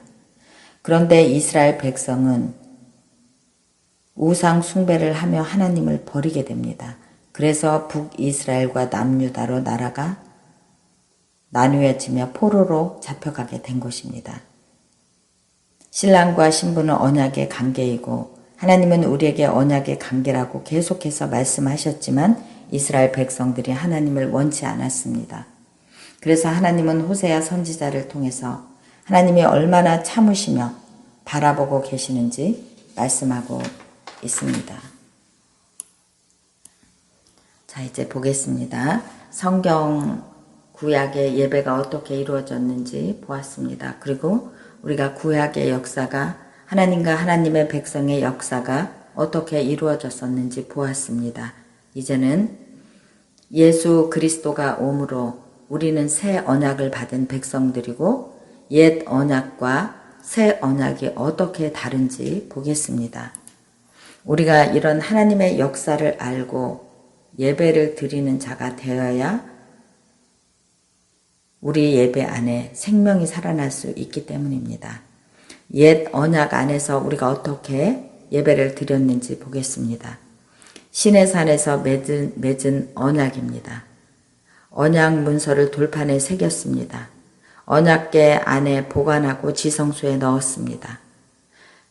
그런데 이스라엘 백성은 우상 숭배를 하며 하나님을 버리게 됩니다. 그래서 북이스라엘과 남유다로 나라가 나누어지며 포로로 잡혀가게 된 것입니다. 신랑과 신부는 언약의 관계이고 하나님은 우리에게 언약의 관계라고 계속해서 말씀하셨지만 이스라엘 백성들이 하나님을 원치 않았습니다. 그래서 하나님은 호세아 선지자를 통해서 하나님이 얼마나 참으시며 바라보고 계시는지 말씀하고 있습니다. 자, 이제 보겠습니다. 성경 구약의 예배가 어떻게 이루어졌는지 보았습니다. 그리고 우리가 구약의 역사가 하나님과 하나님의 백성의 역사가 어떻게 이루어졌었는지 보았습니다. 이제는 예수 그리스도가 오므로 우리는 새 언약을 받은 백성들이고 옛 언약과 새 언약이 어떻게 다른지 보겠습니다. 우리가 이런 하나님의 역사를 알고 예배를 드리는 자가 되어야 우리 예배 안에 생명이 살아날 수 있기 때문입니다. 옛 언약 안에서 우리가 어떻게 예배를 드렸는지 보겠습니다. 시내산에서 맺은 언약입니다. 언약 문서를 돌판에 새겼습니다. 언약궤 안에 보관하고 지성소에 넣었습니다.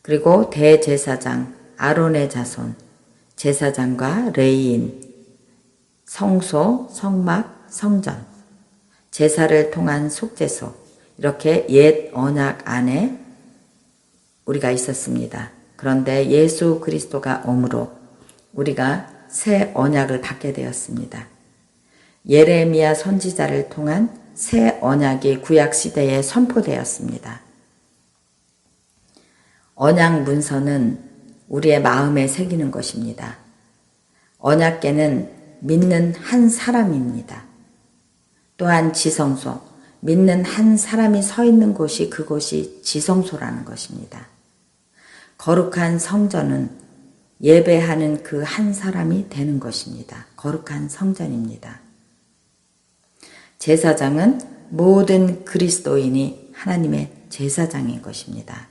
그리고 대제사장 아론의 자손, 제사장과 레위인, 성소, 성막, 성전, 제사를 통한 속죄소 이렇게 옛 언약 안에 우리가 있었습니다. 그런데 예수 그리스도가 오므로 우리가 새 언약을 받게 되었습니다. 예레미야 선지자를 통한 새 언약이 구약시대에 선포되었습니다. 언약 문서는 우리의 마음에 새기는 것입니다. 언약궤는 믿는 한 사람입니다. 또한 지성소, 믿는 한 사람이 서 있는 곳이 그곳이 지성소라는 것입니다. 거룩한 성전은 예배하는 그 한 사람이 되는 것입니다. 거룩한 성전입니다. 제사장은 모든 그리스도인이 하나님의 제사장인 것입니다.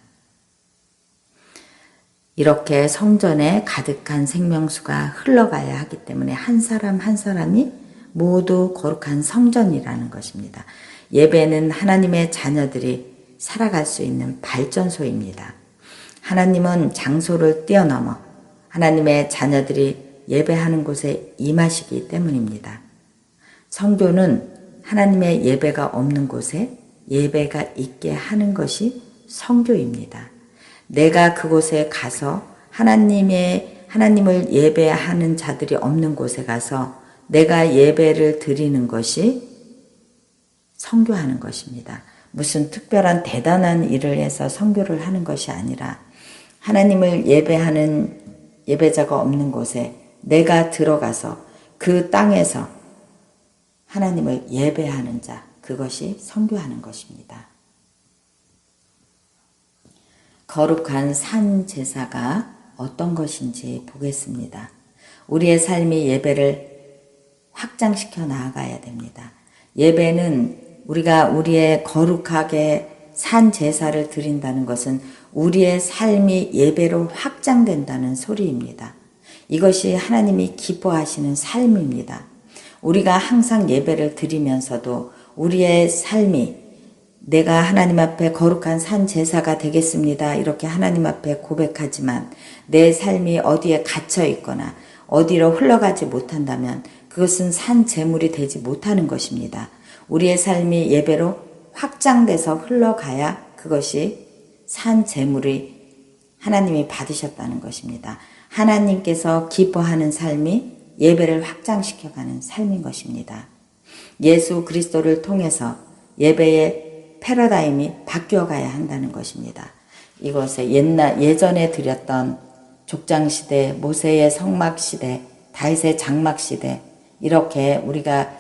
이렇게 성전에 가득한 생명수가 흘러가야 하기 때문에 한 사람 한 사람이 모두 거룩한 성전이라는 것입니다. 예배는 하나님의 자녀들이 살아갈 수 있는 발전소입니다. 하나님은 장소를 뛰어넘어 하나님의 자녀들이 예배하는 곳에 임하시기 때문입니다. 성교는 하나님의 예배가 없는 곳에 예배가 있게 하는 것이 성교입니다. 내가 그곳에 가서 하나님을 예배하는 자들이 없는 곳에 가서 내가 예배를 드리는 것이 성교하는 것입니다. 무슨 특별한 대단한 일을 해서 성교를 하는 것이 아니라 하나님을 예배하는 예배자가 없는 곳에 내가 들어가서 그 땅에서 하나님을 예배하는 자, 그것이 성교하는 것입니다. 거룩한 산 제사가 어떤 것인지 보겠습니다. 우리의 삶이 예배를 확장시켜 나아가야 됩니다. 예배는 우리가 우리의 거룩하게 산 제사를 드린다는 것은 우리의 삶이 예배로 확장된다는 소리입니다. 이것이 하나님이 기뻐하시는 삶입니다. 우리가 항상 예배를 드리면서도 우리의 삶이 내가 하나님 앞에 거룩한 산 제사가 되겠습니다. 이렇게 하나님 앞에 고백하지만 내 삶이 어디에 갇혀 있거나 어디로 흘러가지 못한다면 그것은 산 제물이 되지 못하는 것입니다. 우리의 삶이 예배로 확장돼서 흘러가야 그것이 산 제물이 하나님이 받으셨다는 것입니다. 하나님께서 기뻐하는 삶이 예배를 확장시켜가는 삶인 것입니다. 예수 그리스도를 통해서 예배의 패러다임이 바뀌어가야 한다는 것입니다. 이것에 예전에 드렸던 족장시대, 모세의 성막시대, 다윗의 장막시대, 이렇게 우리가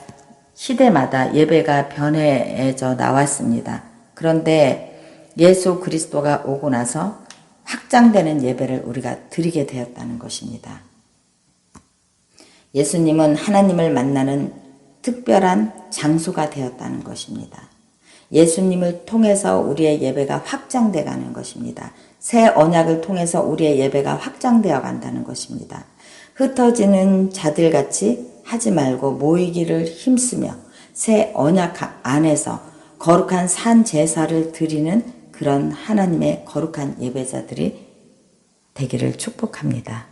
시대마다 예배가 변해져 나왔습니다. 그런데 예수 그리스도가 오고 나서 확장되는 예배를 우리가 드리게 되었다는 것입니다. 예수님은 하나님을 만나는 특별한 장소가 되었다는 것입니다. 예수님을 통해서 우리의 예배가 확장되어 가는 것입니다. 새 언약을 통해서 우리의 예배가 확장되어 간다는 것입니다. 흩어지는 자들같이 하지 말고 모이기를 힘쓰며 새 언약 안에서 거룩한 산 제사를 드리는 그런 하나님의 거룩한 예배자들이 되기를 축복합니다.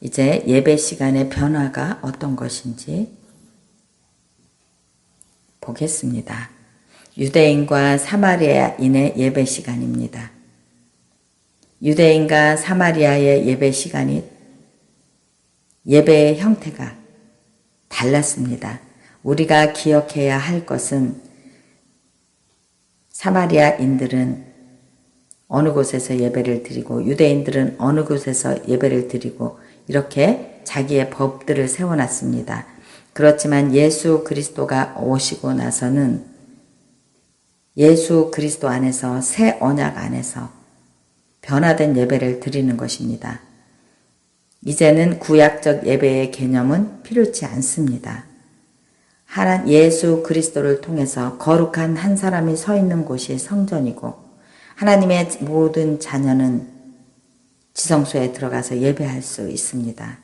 이제 예배 시간의 변화가 어떤 것인지 보겠습니다. 유대인과 사마리아인의 예배 시간입니다. 유대인과 사마리아의 예배 시간이 예배의 형태가 달랐습니다. 우리가 기억해야 할 것은 사마리아인들은 어느 곳에서 예배를 드리고 유대인들은 어느 곳에서 예배를 드리고 이렇게 자기의 법들을 세워놨습니다. 그렇지만 예수 그리스도가 오시고 나서는 예수 그리스도 안에서 새 언약 안에서 변화된 예배를 드리는 것입니다. 이제는 구약적 예배의 개념은 필요치 않습니다. 예수 그리스도를 통해서 거룩한 한 사람이 서 있는 곳이 성전이고 하나님의 모든 자녀는 지성소에 들어가서 예배할 수 있습니다.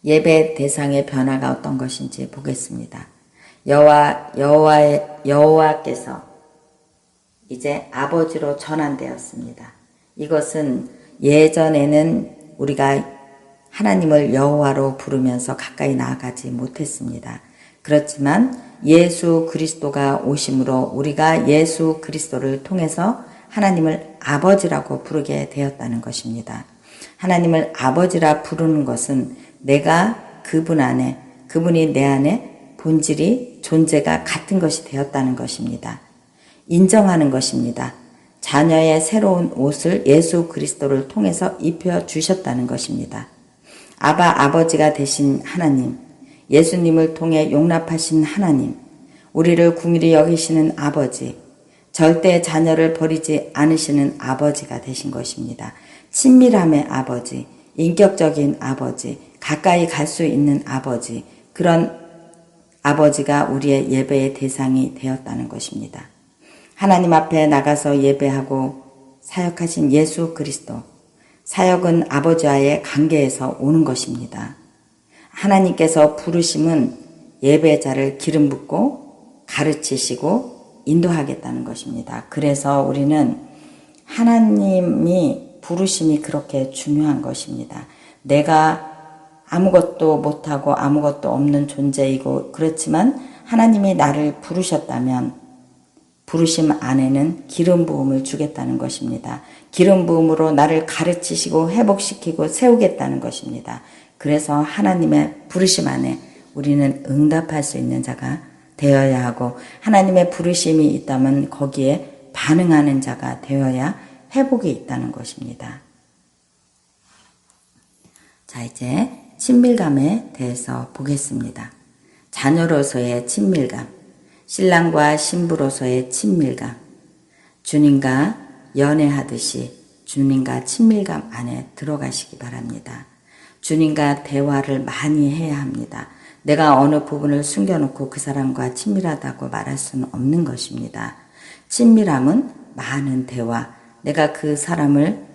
예배 대상의 변화가 어떤 것인지 보겠습니다. 여호와께서 이제 아버지로 전환되었습니다. 이것은 예전에는 우리가 하나님을 여호와로 부르면서 가까이 나아가지 못했습니다. 그렇지만 예수 그리스도가 오심으로 우리가 예수 그리스도를 통해서 하나님을 아버지라고 부르게 되었다는 것입니다. 하나님을 아버지라 부르는 것은 내가 그분 안에, 그분이 내 안에 본질이 존재가 같은 것이 되었다는 것입니다. 인정하는 것입니다. 자녀의 새로운 옷을 예수 그리스도를 통해서 입혀주셨다는 것입니다. 아버지가 되신 하나님, 예수님을 통해 용납하신 하나님, 우리를 긍휼히 여기시는 아버지, 절대 자녀를 버리지 않으시는 아버지가 되신 것입니다. 친밀함의 아버지, 인격적인 아버지, 가까이 갈 수 있는 아버지, 그런 아버지가 우리의 예배의 대상이 되었다는 것입니다. 하나님 앞에 나가서 예배하고 사역하신 예수 그리스도, 사역은 아버지와의 관계에서 오는 것입니다. 하나님께서 부르심은 예배자를 기름 붓고 가르치시고 인도하겠다는 것입니다. 그래서 우리는 하나님이 부르심이 그렇게 중요한 것입니다. 내가 아무것도 못하고 아무것도 없는 존재이고 그렇지만 하나님이 나를 부르셨다면 부르심 안에는 기름 부음을 주겠다는 것입니다. 기름 부음으로 나를 가르치시고 회복시키고 세우겠다는 것입니다. 그래서 하나님의 부르심 안에 우리는 응답할 수 있는 자가 되어야 하고 하나님의 부르심이 있다면 거기에 반응하는 자가 되어야 회복이 있다는 것입니다. 자, 이제 친밀감에 대해서 보겠습니다. 자녀로서의 친밀감, 신랑과 신부로서의 친밀감, 주님과 연애하듯이 주님과 친밀감 안에 들어가시기 바랍니다. 주님과 대화를 많이 해야 합니다. 내가 어느 부분을 숨겨놓고 그 사람과 친밀하다고 말할 수는 없는 것입니다. 친밀함은 많은 대화, 내가 그 사람을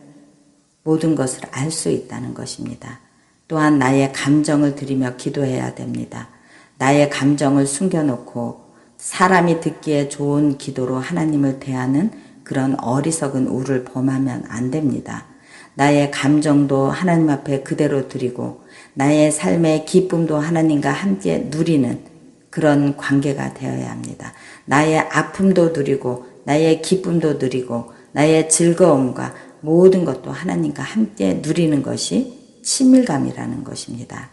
모든 것을 알 수 있다는 것입니다. 또한 나의 감정을 들이며 기도해야 됩니다. 나의 감정을 숨겨놓고 사람이 듣기에 좋은 기도로 하나님을 대하는 그런 어리석은 우를 범하면 안 됩니다. 나의 감정도 하나님 앞에 그대로 드리고 나의 삶의 기쁨도 하나님과 함께 누리는 그런 관계가 되어야 합니다. 나의 아픔도 누리고 나의 기쁨도 누리고 나의 즐거움과 모든 것도 하나님과 함께 누리는 것이 친밀감이라는 것입니다.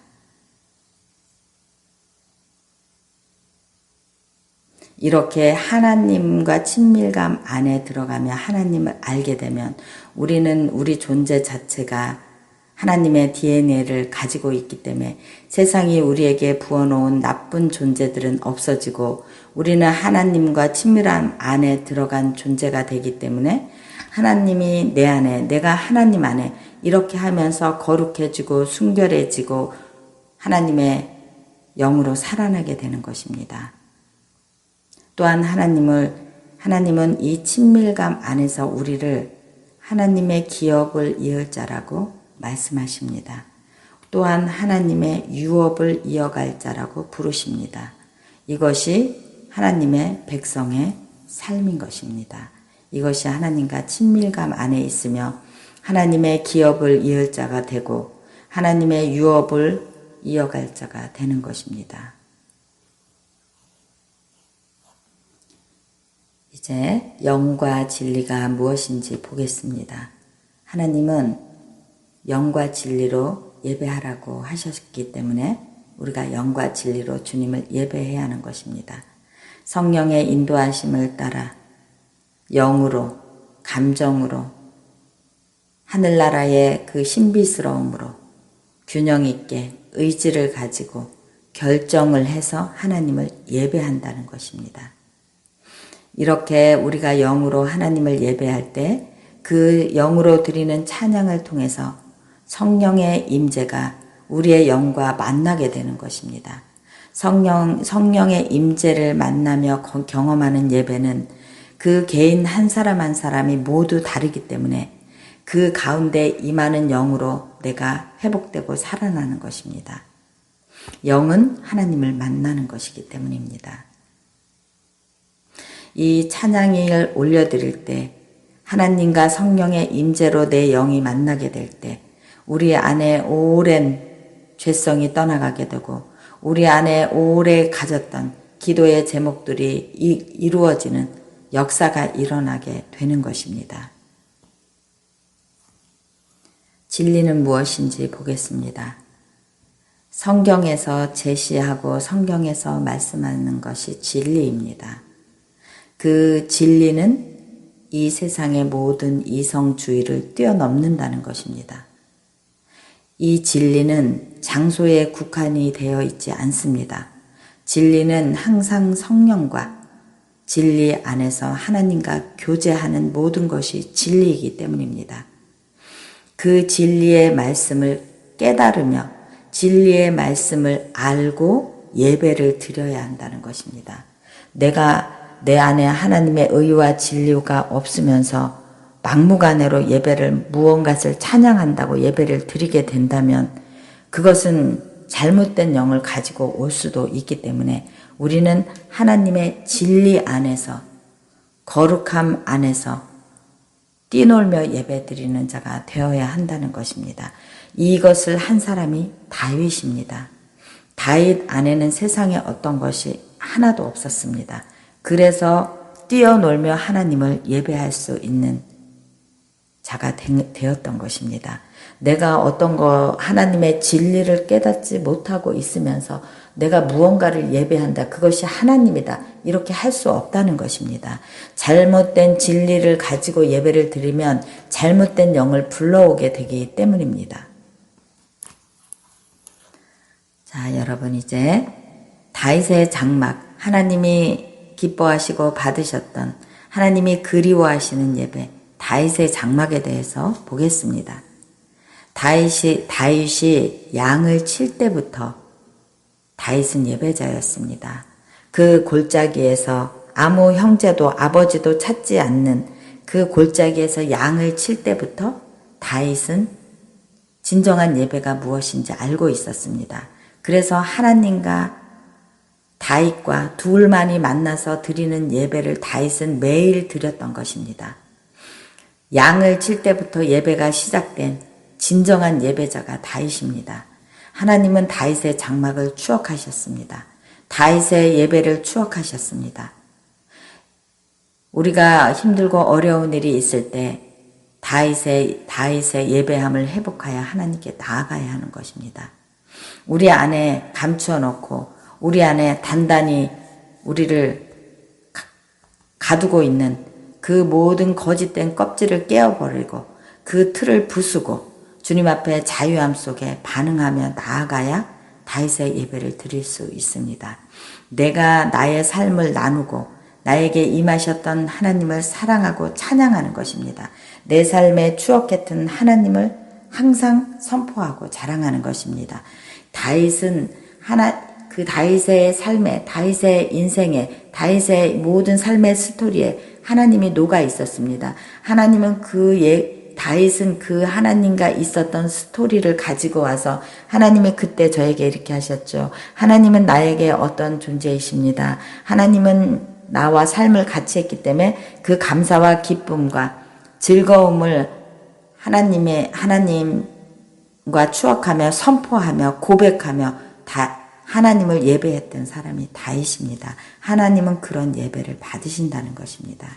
이렇게 하나님과 친밀감 안에 들어가며 하나님을 알게 되면 우리는 우리 존재 자체가 하나님의 DNA를 가지고 있기 때문에 세상이 우리에게 부어놓은 나쁜 존재들은 없어지고 우리는 하나님과 친밀함 안에 들어간 존재가 되기 때문에 하나님이 내 안에, 내가 하나님 안에 이렇게 하면서 거룩해지고 순결해지고 하나님의 영으로 살아나게 되는 것입니다. 또한 하나님은 이 친밀감 안에서 우리를 하나님의 기업을 이을 자라고 말씀하십니다. 또한 하나님의 유업을 이어갈 자라고 부르십니다. 이것이 하나님의 백성의 삶인 것입니다. 이것이 하나님과 친밀감 안에 있으며 하나님의 기업을 이을 자가 되고 하나님의 유업을 이어갈 자가 되는 것입니다. 이제 영과 진리가 무엇인지 보겠습니다. 하나님은 영과 진리로 예배하라고 하셨기 때문에 우리가 영과 진리로 주님을 예배해야 하는 것입니다. 성령의 인도하심을 따라 영으로, 감정으로, 하늘나라의 그 신비스러움으로 균형 있게 의지를 가지고 결정을 해서 하나님을 예배한다는 것입니다. 이렇게 우리가 영으로 하나님을 예배할 때 그 영으로 드리는 찬양을 통해서 성령의 임재가 우리의 영과 만나게 되는 것입니다. 성령의 임재를 만나며 경험하는 예배는 그 개인 한 사람 한 사람이 모두 다르기 때문에 그 가운데 임하는 영으로 내가 회복되고 살아나는 것입니다. 영은 하나님을 만나는 것이기 때문입니다. 이 찬양을 올려드릴 때 하나님과 성령의 임재로 내 영이 만나게 될 때 우리 안에 오랜 죄성이 떠나가게 되고 우리 안에 오래 가졌던 기도의 제목들이 이루어지는 역사가 일어나게 되는 것입니다. 진리는 무엇인지 보겠습니다. 성경에서 제시하고 성경에서 말씀하는 것이 진리입니다. 그 진리는 이 세상의 모든 이성주의를 뛰어넘는다는 것입니다. 이 진리는 장소에 국한이 되어 있지 않습니다. 진리는 항상 성령과 진리 안에서 하나님과 교제하는 모든 것이 진리이기 때문입니다. 그 진리의 말씀을 깨달으며 진리의 말씀을 알고 예배를 드려야 한다는 것입니다. 내가 내 안에 하나님의 의와 진리가 없으면서 막무가내로 예배를 무언가를 찬양한다고 예배를 드리게 된다면 그것은 잘못된 영을 가지고 올 수도 있기 때문에 우리는 하나님의 진리 안에서 거룩함 안에서 뛰놀며 예배 드리는 자가 되어야 한다는 것입니다. 이것을 한 사람이 다윗입니다. 다윗 안에는 세상에 어떤 것이 하나도 없었습니다. 그래서 뛰어놀며 하나님을 예배할 수 있는 자가 되었던 것입니다. 내가 어떤 하나님의 진리를 깨닫지 못하고 있으면서 내가 무언가를 예배한다. 그것이 하나님이다. 이렇게 할 수 없다는 것입니다. 잘못된 진리를 가지고 예배를 드리면 잘못된 영을 불러오게 되기 때문입니다. 자, 여러분 이제 다윗의 장막, 하나님이 기뻐하시고 받으셨던 하나님이 그리워하시는 예배, 다윗의 장막에 대해서 보겠습니다. 다윗이 양을 칠 때부터 다윗은 예배자였습니다. 그 골짜기에서 아무 형제도 아버지도 찾지 않는 그 골짜기에서 양을 칠 때부터 다윗은 진정한 예배가 무엇인지 알고 있었습니다. 그래서 하나님과 다윗과 둘만이 만나서 드리는 예배를 다윗은 매일 드렸던 것입니다. 양을 칠 때부터 예배가 시작된 진정한 예배자가 다윗입니다. 하나님은 다윗의 장막을 추억하셨습니다. 다윗의 예배를 추억하셨습니다. 우리가 힘들고 어려운 일이 있을 때 다윗의 예배함을 회복하여 하나님께 나아가야 하는 것입니다. 우리 안에 감추어 놓고 우리 안에 단단히 우리를 가두고 있는 그 모든 거짓된 껍질을 깨어버리고 그 틀을 부수고 주님 앞에 자유함 속에 반응하며 나아가야 다윗의 예배를 드릴 수 있습니다. 내가 나의 삶을 나누고 나에게 임하셨던 하나님을 사랑하고 찬양하는 것입니다. 내 삶에 추억했던 하나님을 항상 선포하고 자랑하는 것입니다. 다윗은 그 다윗의 삶에, 다윗의 인생에, 다윗의 모든 삶의 스토리에 하나님이 녹아 있었습니다. 하나님은 다윗은 그 하나님과 있었던 스토리를 가지고 와서 하나님이 그때 저에게 이렇게 하셨죠. 하나님은 나에게 어떤 존재이십니다. 하나님은 나와 삶을 같이 했기 때문에 그 감사와 기쁨과 즐거움을 하나님과 추억하며 선포하며 고백하며 하나님을 예배했던 사람이 다윗입니다. 하나님은 그런 예배를 받으신다는 것입니다.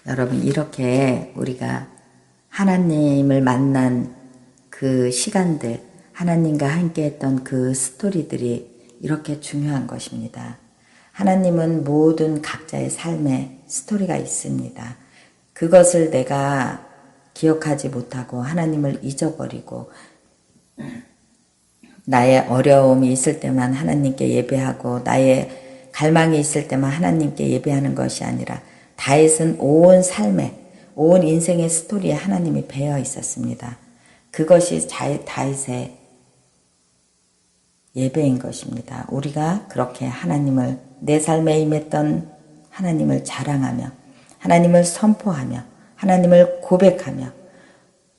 여러분, 이렇게 우리가 하나님을 만난 그 시간들, 하나님과 함께 했던 그 스토리들이 이렇게 중요한 것입니다. 하나님은 모든 각자의 삶에 스토리가 있습니다. 그것을 내가 기억하지 못하고 하나님을 잊어버리고 나의 어려움이 있을 때만 하나님께 예배하고 나의 갈망이 있을 때만 하나님께 예배하는 것이 아니라 다윗은 온 삶에, 온 인생의 스토리에 하나님이 배어 있었습니다. 그것이 다윗의 예배인 것입니다. 우리가 그렇게 하나님을, 내 삶에 임했던 하나님을 자랑하며 하나님을 선포하며 하나님을 고백하며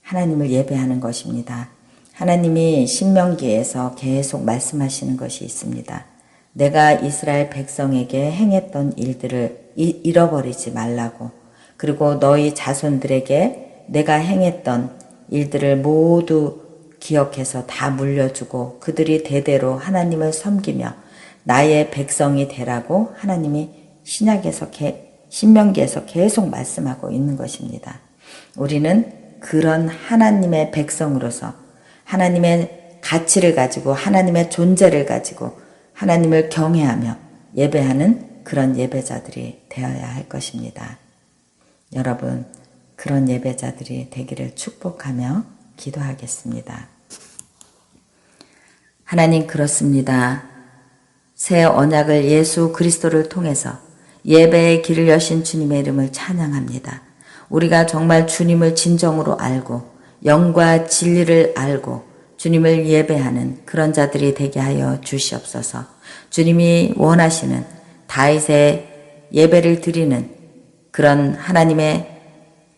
하나님을 예배하는 것입니다. 하나님이 신명기에서 계속 말씀하시는 것이 있습니다. 내가 이스라엘 백성에게 행했던 일들을 잃어버리지 말라고, 그리고 너희 자손들에게 내가 행했던 일들을 모두 기억해서 다 물려주고 그들이 대대로 하나님을 섬기며 나의 백성이 되라고 하나님이 신명기에서 계속 말씀하고 있는 것입니다. 우리는 그런 하나님의 백성으로서 하나님의 가치를 가지고 하나님의 존재를 가지고 하나님을 경외하며 예배하는 그런 예배자들이 되어야 할 것입니다. 여러분, 그런 예배자들이 되기를 축복하며 기도하겠습니다. 하나님, 그렇습니다. 새 언약을 예수 그리스도를 통해서 예배의 길을 여신 주님의 이름을 찬양합니다. 우리가 정말 주님을 진정으로 알고 영과 진리를 알고 주님을 예배하는 그런 자들이 되게 하여 주시옵소서. 주님이 원하시는 다윗의 예배를 드리는 그런 하나님의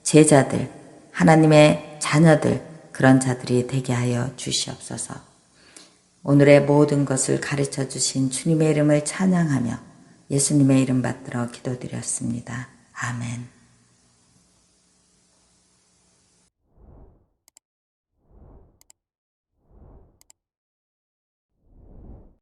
제자들, 하나님의 자녀들, 그런 자들이 되게 하여 주시옵소서. 오늘의 모든 것을 가르쳐 주신 주님의 이름을 찬양하며 예수님의 이름 받들어 기도드렸습니다. 아멘.